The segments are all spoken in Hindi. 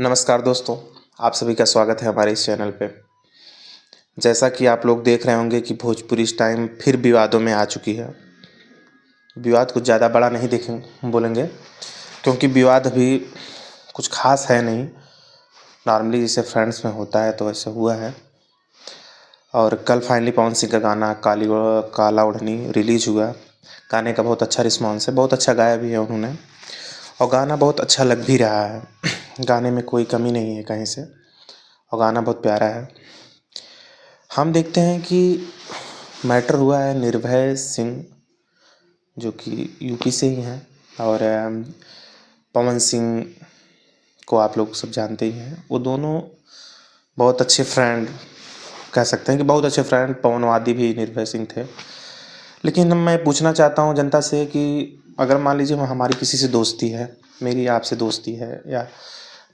नमस्कार दोस्तों, आप सभी का स्वागत है हमारे इस चैनल पे। जैसा कि आप लोग देख रहे होंगे कि भोजपुरी इस टाइम फिर विवादों में आ चुकी है। विवाद कुछ ज़्यादा बड़ा नहीं देखें बोलेंगे, क्योंकि विवाद अभी कुछ खास है नहीं। नॉर्मली जैसे फ्रेंड्स में होता है तो ऐसा हुआ है। और कल फाइनली पवन सिंह का गाना काला ओढ़नी रिलीज हुआ। गाने का बहुत अच्छा रिस्पॉन्स है, बहुत अच्छा गाया भी है उन्होंने और गाना बहुत अच्छा लग भी रहा है। गाने में कोई कमी नहीं है कहीं से और गाना बहुत प्यारा है। हम देखते हैं कि मैटर हुआ है निर्भय सिंह, जो कि यूपी से ही हैं, और पवन सिंह को आप लोग सब जानते ही हैं। वो दोनों बहुत अच्छे फ्रेंड कह सकते हैं कि बहुत अच्छे फ्रेंड, पवनवादी भी निर्भय सिंह थे। लेकिन मैं पूछना चाहता हूँ जनता से कि अगर मान लीजिए हमारी किसी से दोस्ती है, मेरी आपसे दोस्ती है, या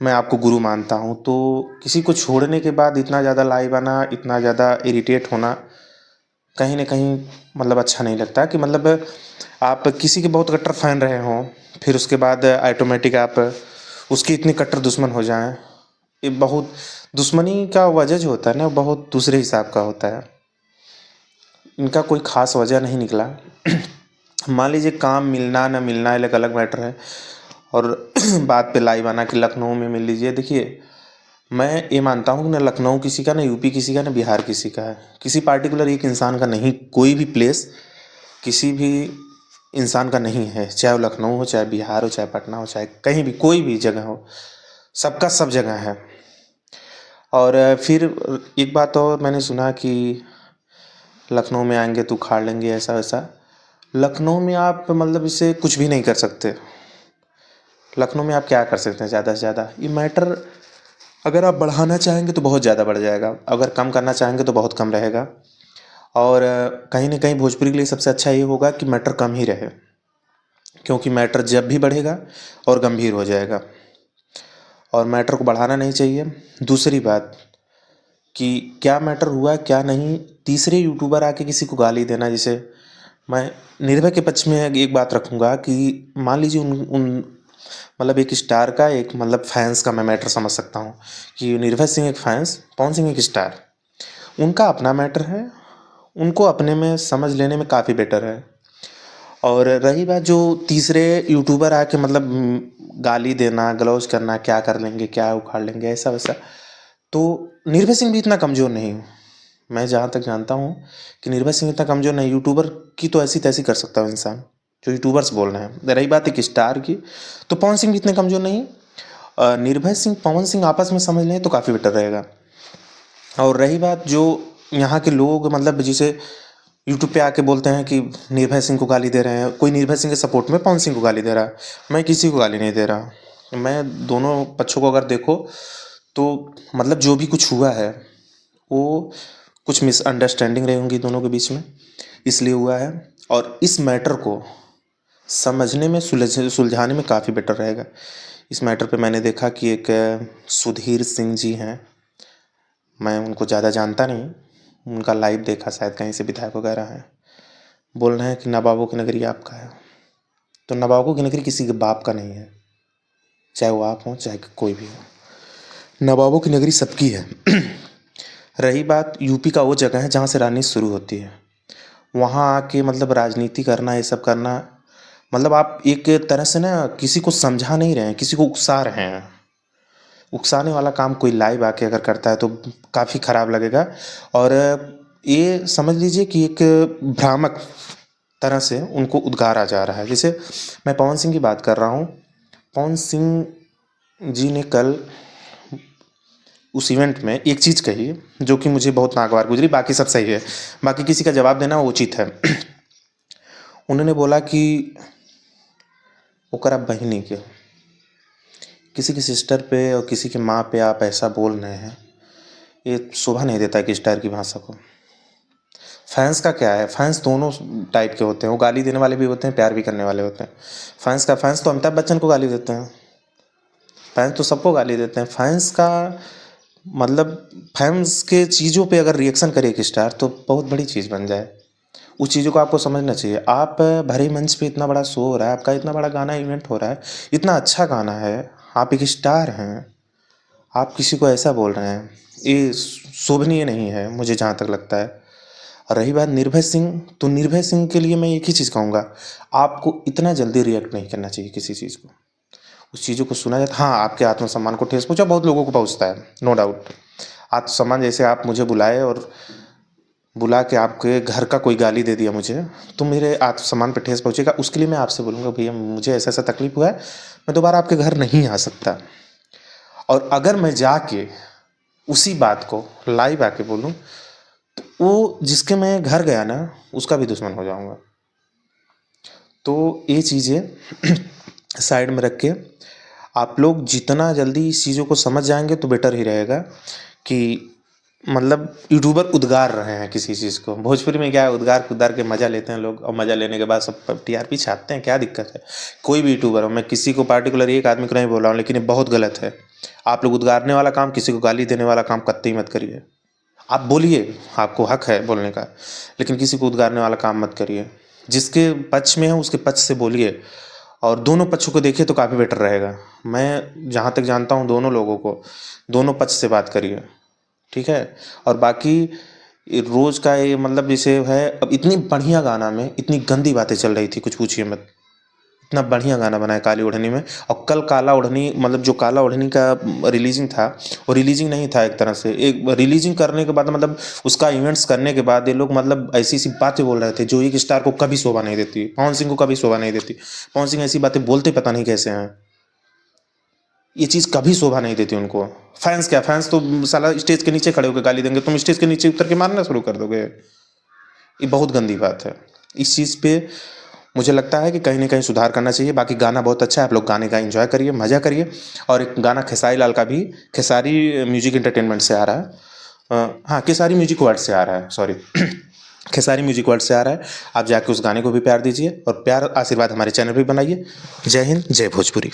मैं आपको गुरु मानता हूँ, तो किसी को छोड़ने के बाद इतना ज़्यादा लाइव आना, इतना ज़्यादा इरिटेट होना कहीं न कहीं मतलब अच्छा नहीं लगता। कि मतलब आप किसी के बहुत कट्टर फ़ैन रहे हों, फिर उसके बाद ऑटोमेटिक आप उसके इतने कट्टर दुश्मन हो जाएँ। ये बहुत दुश्मनी का वजह जो होता है ना, वो बहुत दूसरे हिसाब का होता है। इनका कोई ख़ास वजह नहीं निकला। मान लीजिए काम मिलना ना मिलना एक अलग मैटर है, और बात पे लाइव आना कि लखनऊ में मिल लीजिए। देखिए, मैं ये मानता हूँ कि ना लखनऊ किसी का, ना यूपी किसी का, ना बिहार किसी का है। किसी पार्टिकुलर एक इंसान का नहीं, कोई भी प्लेस किसी भी इंसान का नहीं है। चाहे वो लखनऊ हो, चाहे बिहार हो, चाहे पटना हो, चाहे कहीं भी कोई भी जगह हो, सबका सब जगह है। और फिर एक बात और मैंने सुना कि लखनऊ में आएंगे तो उखाड़ लेंगे, ऐसा वैसा। लखनऊ में आप मतलब इसे कुछ भी नहीं कर सकते। लखनऊ में आप क्या कर सकते हैं ज़्यादा से ज़्यादा? ये मैटर अगर आप बढ़ाना चाहेंगे तो बहुत ज़्यादा बढ़ जाएगा, अगर कम करना चाहेंगे तो बहुत कम रहेगा। और कहीं न कहीं भोजपुरी के लिए सबसे अच्छा ये होगा कि मैटर कम ही रहे, क्योंकि मैटर जब भी बढ़ेगा और गंभीर हो जाएगा, और मैटर को बढ़ाना नहीं चाहिए। दूसरी बात कि क्या मैटर हुआ क्या नहीं, तीसरे यूट्यूबर आके किसी को गाली देना, जैसे मैं निर्भय के पक्ष में एक बात रखूँगा कि मान लीजिए उन उन मतलब एक स्टार का, एक मतलब फैंस का मैं मैटर समझ सकता हूँ कि निर्भय सिंह एक फैंस, पवन सिंह एक स्टार, उनका अपना मैटर है, उनको अपने में समझ लेने में काफ़ी बेटर है। और रही बात जो तीसरे यूट्यूबर आके मतलब गाली देना, गलौज करना, क्या कर लेंगे, क्या उखाड़ लेंगे, ऐसा वैसा, तो निर्भय सिंह भी इतना कमज़ोर नहीं हूँ। मैं जहाँ तक जानता हूँ कि निर्भय सिंह इतना कमज़ोर नहीं। यूट्यूबर की तो ऐसी तैसी कर सकता है इंसान, जो यूट्यूबर्स बोल रहे हैं। रही बात एक स्टार की, तो पवन सिंह भी इतने कमज़ोर नहीं। निर्भय सिंह पवन सिंह आपस में समझ लें तो काफ़ी बेटर रहेगा। और रही बात जो यहाँ के लोग मतलब जिसे यूट्यूब पे आके बोलते हैं कि निर्भय सिंह को गाली दे रहे हैं, कोई निर्भय सिंह के सपोर्ट में पवन सिंह को गाली दे रहा है। मैं किसी को गाली नहीं दे रहा। मैं दोनों पक्षों को अगर देखो तो मतलब जो भी कुछ हुआ है वो कुछ मिसअंडरस्टैंडिंग रही होंगी दोनों के बीच में, इसलिए हुआ है। और इस मैटर को समझने में सुलझाने में काफ़ी बेटर रहेगा। इस मैटर पे मैंने देखा कि एक सुधीर सिंह जी हैं, मैं उनको ज़्यादा जानता नहीं, उनका लाइव देखा, शायद कहीं से विधायक वगैरह हैं। बोल रहे हैं कि नवाबों की नगरी आपका है। तो नवाबों की नगरी किसी के बाप का नहीं है, चाहे वो आप हों चाहे कोई भी हो। नवाबों की नगरी सबकी है। रही बात यूपी का, वो जगह है जहाँ से राजनीति शुरू होती है। वहाँ आके मतलब राजनीति करना, ये सब करना, मतलब आप एक तरह से ना किसी को समझा नहीं रहे हैं, किसी को उकसा रहे हैं। उकसाने वाला काम कोई लाइव आके अगर करता है तो काफ़ी ख़राब लगेगा। और ये समझ लीजिए कि एक भ्रामक तरह से उनको उद्गारा जा रहा है। जैसे मैं पवन सिंह की बात कर रहा हूँ, पवन सिंह जी ने कल उस इवेंट में एक चीज़ कही जो कि मुझे बहुत नागवार गुजरी। बाकी सब सही है, बाकी किसी का जवाब देना उचित है। उन्होंने बोला कि ओकरा बहिनी के, किसी की सिस्टर पे और किसी की माँ पे आप ऐसा बोल रहे हैं, ये शोभा नहीं देता है कि स्टार की भाषा को। फैंस का क्या है, फैंस दोनों टाइप के होते हैं, वो गाली देने वाले भी होते हैं, प्यार भी करने वाले होते हैं। फैंस तो अमिताभ बच्चन को गाली देते हैं, फैंस तो सबको गाली देते हैं। फैंस का मतलब फैंस के चीज़ों पे अगर रिएक्शन करे एक स्टार तो बहुत बड़ी चीज़ बन जाए। उस चीज़ों को आपको समझना चाहिए। आप भरे मंच पे इतना बड़ा शो हो रहा है, आपका इतना बड़ा गाना इवेंट हो रहा है, इतना अच्छा गाना है, आप एक स्टार हैं, आप किसी को ऐसा बोल रहे हैं, ये शोभनीय नहीं है मुझे जहाँ तक लगता है। और रही बात निर्भय सिंह, तो निर्भय सिंह के लिए मैं एक ही चीज़ कहूँगा, आपको इतना जल्दी रिएक्ट नहीं करना चाहिए किसी चीज़ को। उस चीज़ों को सुना जाता, हाँ आपके आत्मसम्मान को ठेस पहुँचा, बहुत लोगों को पहुँचता है, नो डाउट। आत्मसम्मान, जैसे आप मुझे बुलाए और बुला के आपके घर का कोई गाली दे दिया मुझे, तो मेरे आत्मसम्मान पे ठेस पहुँचेगा। उसके लिए मैं आपसे बोलूँगा भैया मुझे ऐसा ऐसा तकलीफ हुआ है, मैं दोबारा आपके घर नहीं आ सकता। और अगर मैं जाके उसी बात को लाइव आके बोलूँ, तो वो जिसके मैं घर गया ना, उसका भी दुश्मन हो जाऊँगा। तो ये चीज़ें साइड में रख के आप लोग जितना जल्दी इस चीज़ों को समझ जाएंगे तो बेटर ही रहेगा। कि मतलब यूट्यूबर उद्गार रहे हैं किसी चीज़ को, भोजपुरी में क्या है, उद्गार कुद्गार के मज़ा लेते हैं लोग, और मज़ा लेने के बाद सब टीआरपी छापते हैं, क्या दिक्कत है। कोई भी यूट्यूबर हो, मैं किसी को पार्टिकुलर एक आदमी को नहीं बोल रहा हूँ, लेकिन ये बहुत गलत है। आप लोग उद्गारने वाला काम, किसी को गाली देने वाला काम कतई मत करिए। आप बोलिए, आपको हक है बोलने का, लेकिन किसी को उद्गारने वाला काम मत करिए। जिसके पक्ष में है उसके पक्ष से बोलिए, और दोनों पक्षों को देखिए तो काफ़ी बेटर रहेगा। मैं जहाँ तक जानता हूँ दोनों लोगों को, दोनों पक्ष से बात करिए, ठीक है। और बाकी रोज़ का ये मतलब जैसे है, अब इतनी बढ़िया गाना में इतनी गंदी बातें चल रही थी, कुछ पूछिए मत। इतना बढ़िया गाना बना है काली ओढ़नी में, और कल काला ओढ़नी, मतलब जो काला ओढ़नी का रिलीजिंग था, वो रिलीजिंग नहीं था एक तरह से। एक रिलीजिंग करने के बाद मतलब उसका इवेंट्स करने के बाद ये लोग मतलब ऐसी ऐसी बातें बोल रहे थे जो एक स्टार को कभी शोभा नहीं देती, पवन सिंह को कभी शोभा नहीं देती। पवन सिंह ऐसी बातें बोलते पता नहीं कैसे हैं, ये चीज़ कभी शोभा नहीं देती उनको। फैंस क्या, फैंस तो साला स्टेज के नीचे खड़े होकर गाली देंगे, तुम स्टेज के नीचे उतर के मारना शुरू कर दोगे। ये बहुत गंदी बात है। इस चीज़ पे मुझे लगता है कि कहीं ना कहीं सुधार करना चाहिए। बाकी गाना बहुत अच्छा है, आप लोग गाने का एंजॉय करिए, मज़ा करिए। और एक गाना खेसारी लाल का भी, खेसारी म्यूजिक एंटरटेनमेंट से आ रहा है, हाँ खेसारी म्यूजिक वर्ल्ड से आ रहा है, सॉरी खेसारी म्यूजिक वर्ल्ड से आ रहा है। आप जाके उस गाने को भी प्यार दीजिए, और प्यार आशीर्वाद हमारे चैनल पर बनाइए। जय हिंद, जय भोजपुरी।